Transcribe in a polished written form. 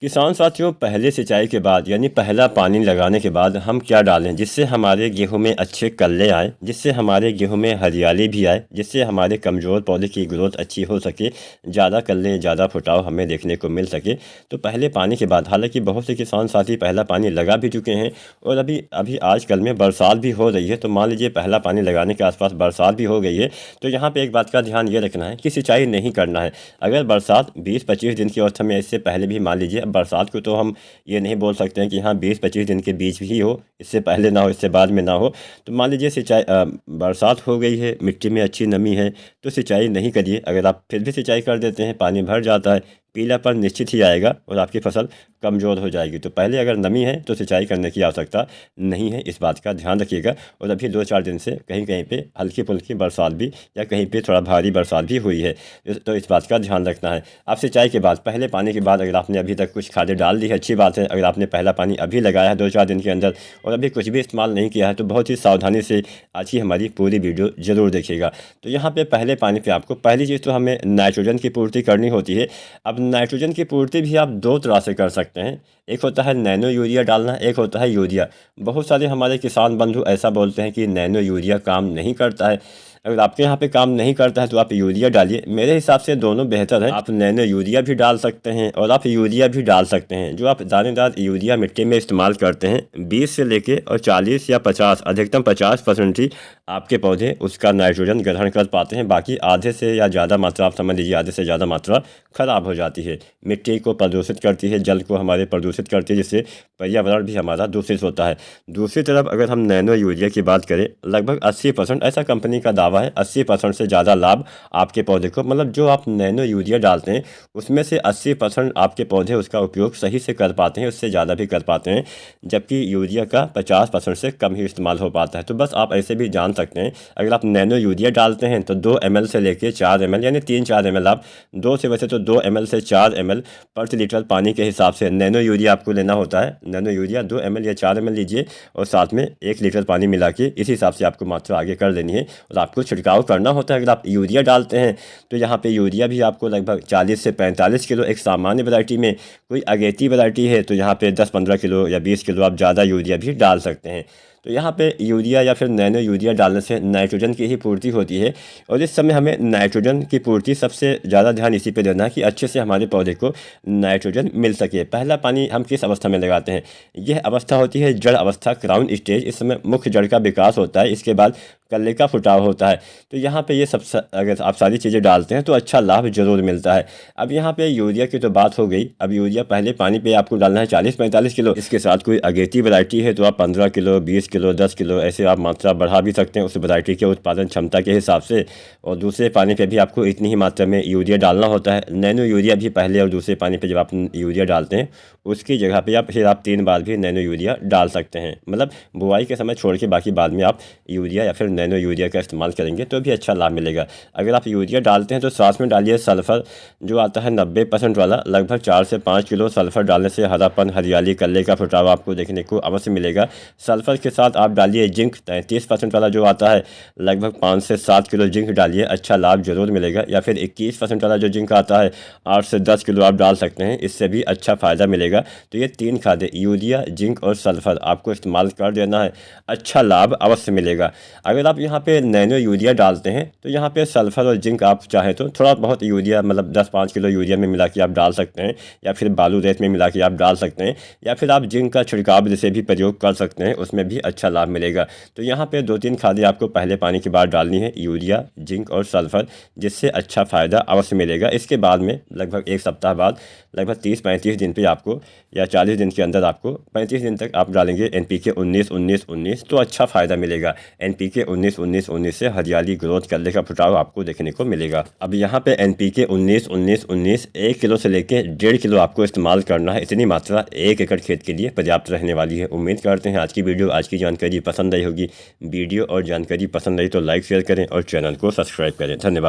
किसान साथियों, पहले सिंचाई के बाद यानी पहला पानी लगाने के बाद हम क्या डालें जिससे हमारे गेहूं में अच्छे कल्ले आए, जिससे हमारे गेहूं में हरियाली भी आए, जिससे हमारे कमज़ोर पौधे की ग्रोथ अच्छी हो सके, ज़्यादा कल्ले ज़्यादा फुटाव हमें देखने को मिल सके। तो पहले पानी के बाद हालांकि बहुत से किसान साथी पहला पानी लगा भी चुके हैं और अभी अभी आजकल में बरसात भी हो रही है। तो मान लीजिए पहला पानी लगाने के आसपास बरसात भी हो गई है, तो यहाँ पर एक बात का ध्यान ये रखना है कि सिंचाई नहीं करना है। अगर बरसात 20-25 दिन की अवस्था में, इससे पहले भी मान लीजिए, बरसात को तो हम ये नहीं बोल सकते हैं कि हाँ 20-25 दिन के बीच ही हो, इससे पहले ना हो इससे बाद में ना हो। तो मान लीजिए सिंचाई बरसात हो गई है, मिट्टी में अच्छी नमी है, तो सिंचाई नहीं करिए। अगर आप फिर भी सिंचाई कर देते हैं, पानी भर जाता है, पीलापन निश्चित ही आएगा और आपकी फसल कमज़ोर हो जाएगी। तो पहले अगर नमी है तो सिंचाई करने की आवश्यकता नहीं है, इस बात का ध्यान रखिएगा। और अभी 2-4 दिन से कहीं कहीं पे हल्की फुल्की बरसात भी या कहीं पे थोड़ा भारी बरसात भी हुई है, तो इस बात का ध्यान रखना है। आप सिंचाई के बाद पहले पानी के बाद अगर आपने अभी तक कुछ खादें डाल दी है, अच्छी बात है। अगर आपने पहला पानी अभी लगाया है 2-4 दिन के अंदर और अभी कुछ भी इस्तेमाल नहीं किया है, तो बहुत ही सावधानी से आज की हमारी पूरी वीडियो ज़रूर देखिएगा। तो यहाँ पर पहले पानी पर आपको पहली चीज़ तो हमें नाइट्रोजन की पूर्ति करनी होती है। अब नाइट्रोजन की पूर्ति भी आप 2 तरह से कर सकते हैं। एक होता है नैनो यूरिया डालना, एक होता है यूरिया। बहुत सारे हमारे किसान बंधु ऐसा बोलते हैं कि नैनो यूरिया काम नहीं करता है। अगर आपके यहाँ पे काम नहीं करता है तो आप यूरिया डालिए। मेरे हिसाब से दोनों बेहतर है। आप नैनो यूरिया भी डाल सकते हैं और आप यूरिया भी डाल सकते हैं। जो आप दानेदार यूरिया मिट्टी में इस्तेमाल करते हैं, 20 से लेके और 40 या 50, अधिकतम 50% ही आपके पौधे उसका नाइट्रोजन ग्रहण कर पाते हैं। बाकी आधे से या ज़्यादा मात्रा, आप समझ लीजिए आधे से ज़्यादा मात्रा ख़राब हो जाती है, मिट्टी को प्रदूषित करती है, जल को हमारे प्रदूषित करती है, जिससे पर्यावरण भी हमारा दूषित होता है। दूसरी तरफ अगर हम नैनो यूरिया की बात करें, लगभग 80%, ऐसा कंपनी का दावा है, 80% से ज़्यादा लाभ आपके पौधे को, मतलब जो आप नैनो यूरिया डालते हैं उसमें से 80% आपके पौधे उसका उपयोग सही से कर पाते हैं, उससे ज़्यादा भी कर पाते हैं, जबकि यूरिया का 50% से कम ही इस्तेमाल हो पाता है। तो बस आप ऐसे भी जान सकते हैं, अगर आप नैनो यूरिया डालते हैं तो 2 ml से लेके 4 ml, यानी 3-4 ml, आप 2 से वैसे तो 2 ml से 4 ml प्रति लीटर पानी के हिसाब से नैनो यूरिया आपको लेना होता है। नैनो यूरिया 2 ml या 4 ml लीजिए और साथ में 1 लीटर पानी मिला के इस हिसाब से आपको मात्रा आगे कर देनी है और आपको छिड़काव करना होता है। अगर आप यूरिया डालते हैं तो यहाँ पे यूरिया भी आपको लगभग 40 से 45 किलो, एक सामान्य वैरायटी में, कोई अगेती वैरायटी है तो यहाँ पे 10-15 किलो या 20 किलो आप ज़्यादा यूरिया भी डाल सकते हैं। तो यहाँ पे यूरिया या फिर नैनो यूरिया डालने से नाइट्रोजन की ही पूर्ति होती है और इस समय हमें नाइट्रोजन की पूर्ति सबसे ज़्यादा ध्यान इसी पे देना है कि अच्छे से हमारे पौधे को नाइट्रोजन मिल सके। पहला पानी हम किस अवस्था में लगाते हैं? यह अवस्था होती है जड़ अवस्था, क्राउन स्टेज। इस समय मुख्य जड़ का विकास होता है, इसके बाद कल्ले का फुटाव होता है। तो यहाँ पे ये सब अगर आप सारी चीज़ें डालते हैं तो अच्छा लाभ जरूर मिलता है। अब यहाँ पे यूरिया की तो बात हो गई। अब यूरिया पहले पानी पे आपको डालना है 40-45 किलो। इसके साथ कोई अगेती वैरायटी है तो आप 15 किलो, 20 किलो, 10 किलो, ऐसे आप मात्रा बढ़ा भी सकते हैं उस वैरायटी के उत्पादन क्षमता के हिसाब से। और दूसरे पानी पर भी आपको इतनी ही मात्रा में यूरिया डालना होता है। नैनो यूरिया भी पहले और दूसरे पानी पर जब आप यूरिया डालते हैं उसकी जगह पर फिर आप 3 बार भी नैनो यूरिया डाल सकते हैं। मतलब बुआई के समय छोड़ के बाकी बाद में आप यूरिया या फिर नैनो यूरिया का इस्तेमाल करेंगे तो भी अच्छा लाभ मिलेगा। अगर आप यूरिया डालते हैं तो साथ में डालिए सल्फ़र, जो आता है 90% वाला। लगभग 4 से 5 किलो सल्फ़र डालने से हरापन, हरियाली, कल्ले का फुटाव आपको देखने को अवश्य मिलेगा। सल्फ़र के साथ आप डालिए जिंक, 33% वाला जो आता है, लगभग 5 से 7 किलो जिंक डालिए, अच्छा लाभ जरूर मिलेगा। या फिर 21% वाला जो जिंक आता है, 8 से 10 किलो आप डाल सकते हैं, इससे भी अच्छा फ़ायदा मिलेगा। तो ये 3 खादें, यूरिया, जिंक और सल्फ़र, आपको इस्तेमाल कर देना है, अच्छा लाभ अवश्य मिलेगा। अगर आप यहाँ पे नैनो यूरिया डालते हैं तो यहाँ पे सल्फ़र और जिंक आप चाहें तो थोड़ा बहुत यूरिया, मतलब 10-5 किलो यूरिया में मिला के आप डाल सकते हैं, या फिर बालू रेत में मिला के आप डाल सकते हैं, या फिर आप जिंक का छिड़काव जैसे भी प्रयोग कर सकते हैं, उसमें भी अच्छा लाभ मिलेगा। तो यहाँ पे 2-3 खादें आपको पहले पानी के बाद डालनी है, यूरिया, जिंक और सल्फ़र, जिससे अच्छा फ़ायदा अवश्य मिलेगा। इसके बाद में लगभग 1 सप्ताह बाद, लगभग 30-35 दिन पर आपको, या 40 दिन के अंदर आपको, 35 दिन तक आप डालेंगे NPK 19-19-19, तो अच्छा फ़ायदा मिलेगा। NPK 19-19-19 से हरियाली, ग्रोथ, कल्ले का फुटाव आपको देखने को मिलेगा। अब यहाँ पे NPK 19-19-19 1 किलो से लेके 1.5 किलो आपको इस्तेमाल करना है। इतनी मात्रा 1 एकड़ खेत के लिए पर्याप्त रहने वाली है। उम्मीद करते हैं आज की वीडियो, आज की जानकारी पसंद आई होगी। वीडियो और जानकारी पसंद आई तो लाइक शेयर करें और चैनल को सब्सक्राइब करें। धन्यवाद।